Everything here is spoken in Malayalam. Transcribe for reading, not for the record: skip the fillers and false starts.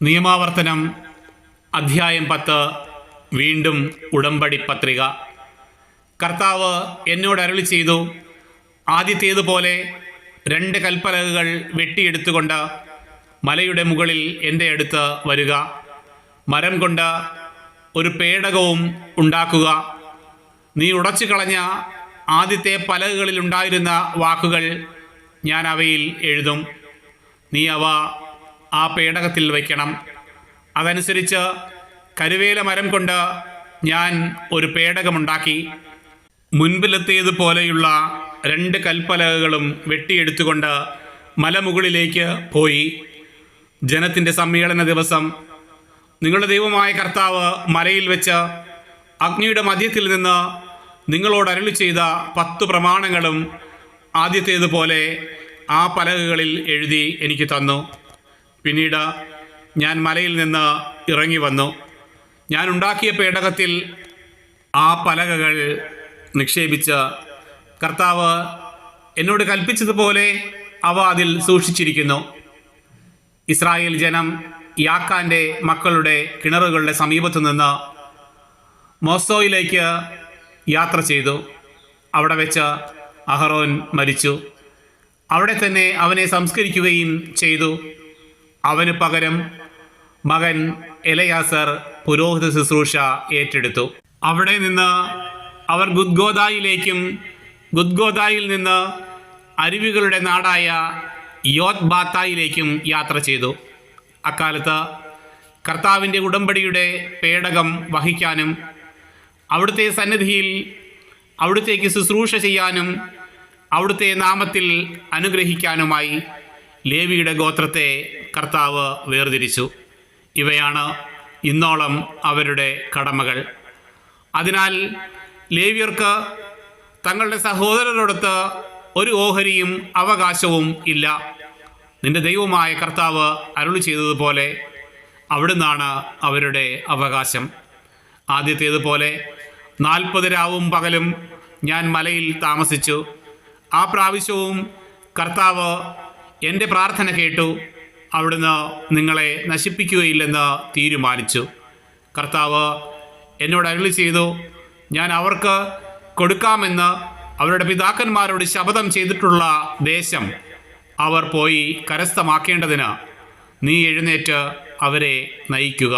നിയമാവർത്തനം അധ്യായം 10. വീണ്ടും ഉടമ്പടി പത്രിക. കർത്താവ് എന്നോട് അരുളി ചെയ്തു, ആദ്യത്തേതുപോലെ 2 കൽപ്പലകകൾ വെട്ടിയെടുത്തുകൊണ്ട് മലയുടെ മുകളിൽ എൻ്റെ അടുത്ത് വരിക. മരം കൊണ്ട് ഒരു പേടകവും ഉണ്ടാക്കുക. നീ ഉടച്ചു കളഞ്ഞ ആദ്യത്തെ പലകകളിലുണ്ടായിരുന്ന വാക്കുകൾ ഞാൻ അവയിൽ എഴുതും. നീ അവ ആ പേടകത്തിൽ വയ്ക്കണം. അതനുസരിച്ച് കരുവേല മരം കൊണ്ട് ഞാൻ ഒരു പേടകമുണ്ടാക്കി. മുൻപിലത്തേതുപോലെയുള്ള 2 കൽപ്പലകകളും വെട്ടിയെടുത്തുകൊണ്ട് മലമുകളിലേക്ക് പോയി. ജനത്തിൻ്റെ സമ്മേളന ദിവസം നിങ്ങളുടെ ദൈവമായ കർത്താവ് മലയിൽ വെച്ച് അഗ്നിയുടെ മധ്യത്തിൽ നിന്ന് നിങ്ങളോട് അരുളി ചെയ്ത 10 പ്രമാണങ്ങളും ആദ്യത്തേതുപോലെ ആ പലകകളിൽ എഴുതി എനിക്ക് തന്നു. പിന്നീട് ഞാൻ മലയിൽ നിന്ന് ഇറങ്ങി വന്നു. ഞാൻ ഉണ്ടാക്കിയ പേടകത്തിൽ ആ പലകകൾ നിക്ഷേപിച്ച് കർത്താവ് എന്നോട് കൽപ്പിച്ചതുപോലെ അവ അതിൽ സൂക്ഷിച്ചിരിക്കുന്നു. ഇസ്രായേൽ ജനം യാക്കാൻ്റെ മക്കളുടെ കിണറുകളുടെ സമീപത്തു നിന്ന് മോസോയിലേക്ക് യാത്ര ചെയ്തു. അവിടെ വെച്ച് അഹറോൻ മരിച്ചു. അവിടെ തന്നെ അവനെ സംസ്കരിക്കുകയും ചെയ്തു. അവന് പകരം മകൻ എലയാസർ പുരോഹിത ശുശ്രൂഷ ഏറ്റെടുത്തു. അവിടെ നിന്ന് അവർ ഗുദ്ഗോദായിലേക്കും ഗുദ്ഗോദായിൽ നിന്ന് അരുവികളുടെ നാടായ യോത്ബാത്തായിലേക്കും യാത്ര ചെയ്തു. അക്കാലത്ത് കർത്താവിൻ്റെ ഉടമ്പടിയുടെ പേടകം വഹിക്കാനും അവിടുത്തെ സന്നിധിയിൽ അവിടുത്തേക്ക് ശുശ്രൂഷ ചെയ്യാനും അവിടുത്തെ നാമത്തിൽ അനുഗ്രഹിക്കാനുമായി ലേവിയുടെ ഗോത്രത്തെ കർത്താവ് വേർതിരിച്ചു. ഇവയാണ് ഇന്നോളം അവരുടെ കടമകൾ. അതിനാൽ ലേവ്യർക്ക് തങ്ങളുടെ സഹോദരരോടൊത്ത് ഒരു ഓഹരിയും അവകാശവും ഇല്ല. നിന്റെ ദൈവമായ കർത്താവ് അരുളി ചെയ്തതുപോലെ അവിടുന്നാണ് അവരുടെ അവകാശം. ആദ്യത്തേതുപോലെ 40 രാവും പകലും ഞാൻ മലയിൽ താമസിച്ചു. ആ പ്രാവശ്യവും കർത്താവ് എൻ്റെ പ്രാർത്ഥന കേട്ടു. അവിടുന്ന് നിങ്ങളെ നശിപ്പിക്കുകയില്ലെന്ന് തീരുമാനിച്ചു. കർത്താവ് എന്നോട് അരുളി ചെയ്തു, ഞാൻ അവർക്ക് കൊടുക്കാമെന്ന് അവരുടെ പിതാക്കന്മാരോട് ശപഥം ചെയ്തിട്ടുള്ള ദേശം അവർ പോയി കരസ്ഥമാക്കേണ്ടതിന് നീ എഴുന്നേറ്റ് അവരെ നയിക്കുക.